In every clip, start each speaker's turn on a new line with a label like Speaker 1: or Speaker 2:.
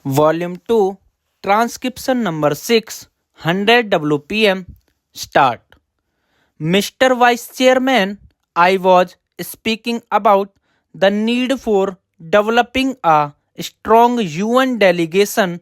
Speaker 1: Volume 2, Transcription number 6, 100 WPM, start. Mr. Vice Chairman, I was speaking about the need for developing a strong UN delegation.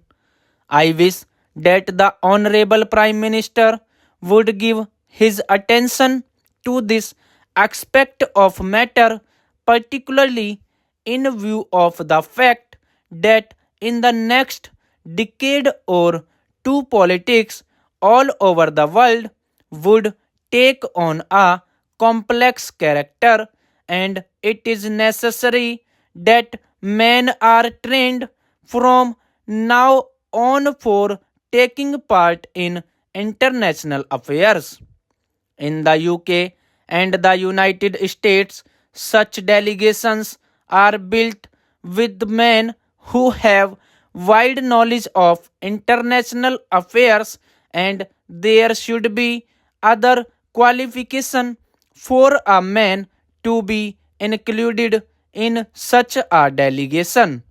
Speaker 1: I wish that the Honorable Prime Minister would give his attention to this aspect of matter, particularly in view of the fact that in the next decade or two, politics all over the world would take on a complex character, and it is necessary that men are trained from now on for taking part in international affairs. In the UK and the United States, such delegations are built with men who have wide knowledge of international affairs, and there should be other qualification for a man to be included in such a delegation.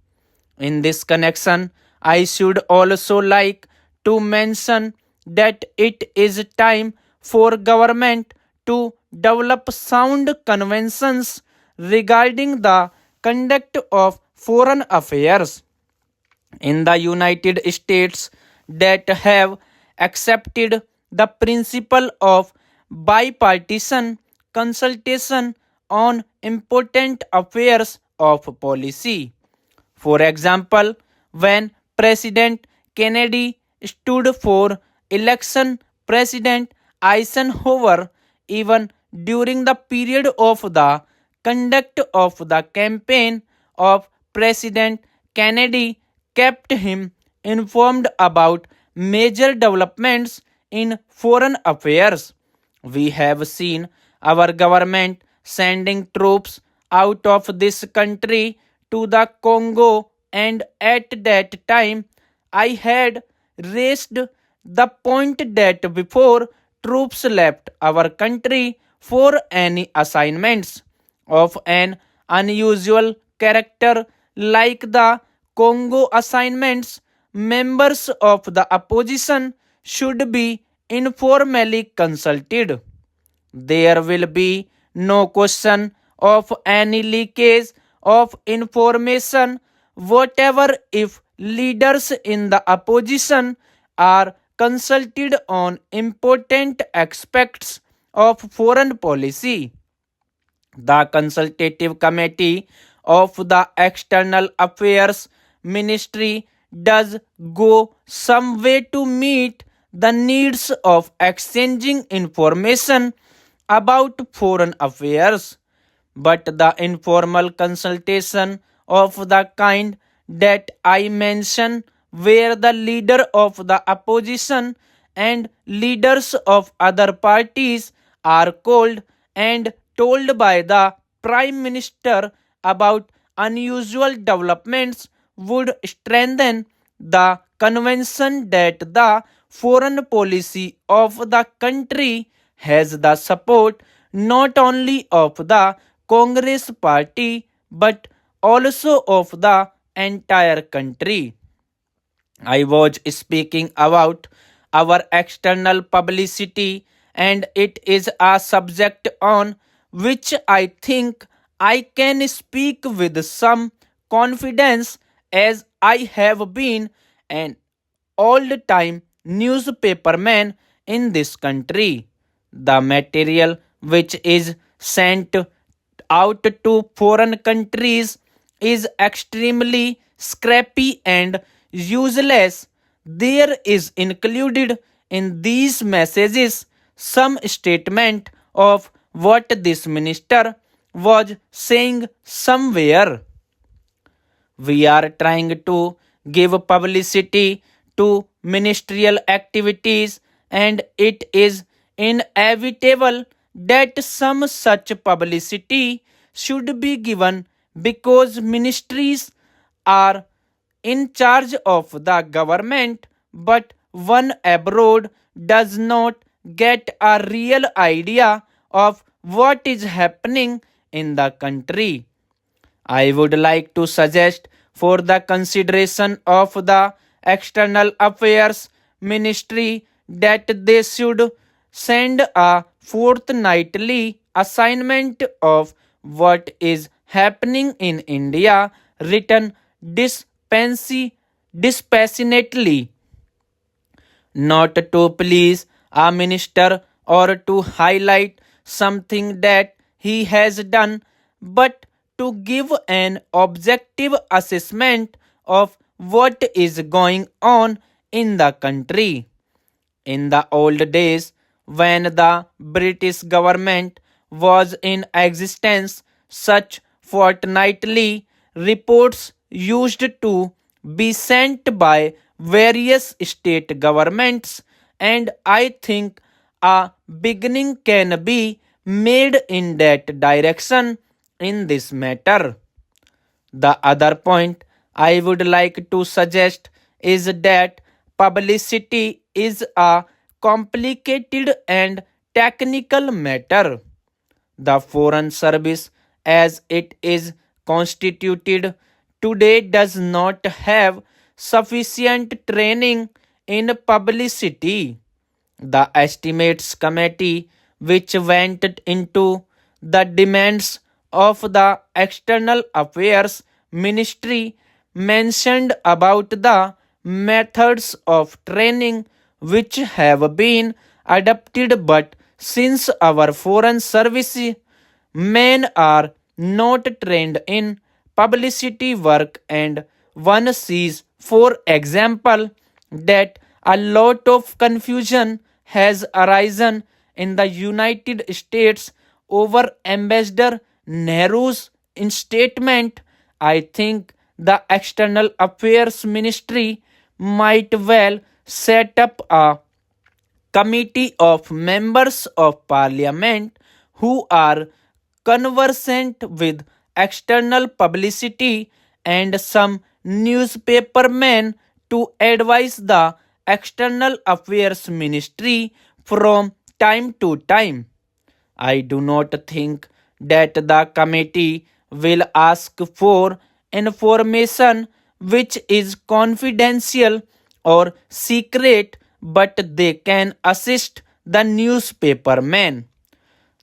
Speaker 1: In this connection, I should also like to mention that it is time for government to develop sound conventions regarding the conduct of foreign affairs in the United States that have accepted the principle of bipartisan consultation on important affairs of policy. For example, when President Kennedy stood for election, President Eisenhower, even during the period of the conduct of the campaign of President Kennedy, kept him informed about major developments in foreign affairs. We have seen our government sending troops out of this country to the Congo, and at that time I had raised the point that before troops left our country for any assignments of an unusual character like the Congo assignments, members of the opposition should be informally consulted. There will be no question of any leakage of information whatever if leaders in the opposition are consulted on important aspects of foreign policy. The consultative committee of the External Affairs Ministry does go some way to meet the needs of exchanging information about foreign affairs, but the informal consultation of the kind that I mention, where the leader of the opposition and leaders of other parties are called and told by the Prime Minister about unusual developments, would strengthen the conviction that the foreign policy of the country has the support not only of the Congress party but also of the entire country. I was speaking about our external publicity, and it is a subject on which I think I can speak with some confidence, as I have been an old time newspaperman in this country. The material which is sent out to foreign countries is extremely scrappy and useless. There is included in these messages some statement of what this minister was saying somewhere. We are trying to give publicity to ministerial activities, and it is inevitable that some such publicity should be given because ministries are in charge of the government, but one abroad does not get a real idea of what is happening in the country. I would like to suggest for the consideration of the External Affairs Ministry that they should send a fortnightly assignment of what is happening in India, written dispassionately, not to please a minister or to highlight something that he has done, but to give an objective assessment of what is going on in the country. In the old days, when the British government was in existence, such fortnightly reports used to be sent by various state governments, and I think a beginning can be made in that direction in this matter. The other point I would like to suggest is that publicity is a complicated and technical matter. The Foreign Service, as it is constituted today, does not have sufficient training in publicity. The Estimates Committee, which went into the demands of the External Affairs Ministry, mentioned about the methods of training which have been adopted, but since our foreign service men are not trained in publicity work, and one sees, for example, that a lot of confusion has arisen in the United States over Ambassador Nehru's statement, I think the External Affairs Ministry might well set up a committee of members of parliament who are conversant with external publicity and some newspapermen to advise the External Affairs Ministry from time to time. I do not think that the committee will ask for information which is confidential or secret, but they can assist the newspapermen.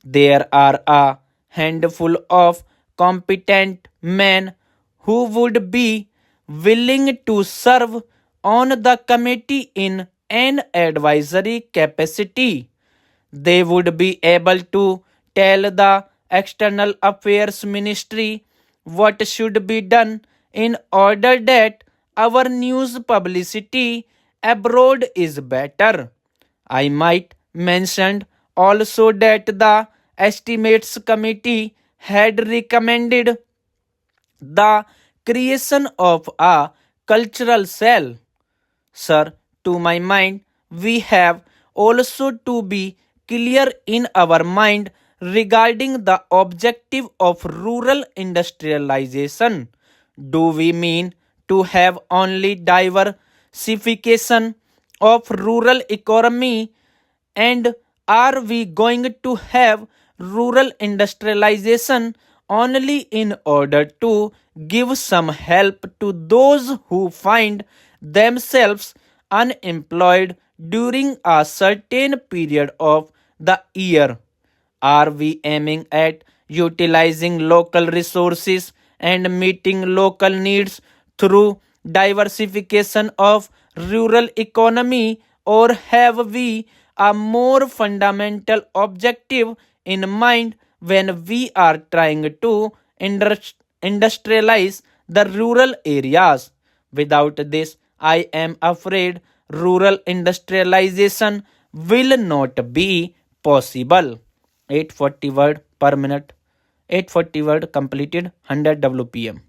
Speaker 1: There are a handful of competent men who would be willing to serve on the committee in an advisory capacity. They would be able to tell the External Affairs Ministry what should be done in order that our news publicity abroad is better. I might mention also that the Estimates Committee had recommended the creation of a cultural cell. Sir, to my mind, we have also to be clear in our mind regarding the objective of rural industrialization. Do we mean to have only diversification of rural economy, and are we going to have rural industrialization only in order to give some help to those who find themselves unemployed during a certain period of the year? Are we aiming at utilizing local resources and meeting local needs through diversification of rural economy, or have we a more fundamental objective in mind when we are trying to industrialize the rural areas? Without this, I am afraid rural industrialization will not be possible. 840 word per minute, 840 word completed, 100 WPM.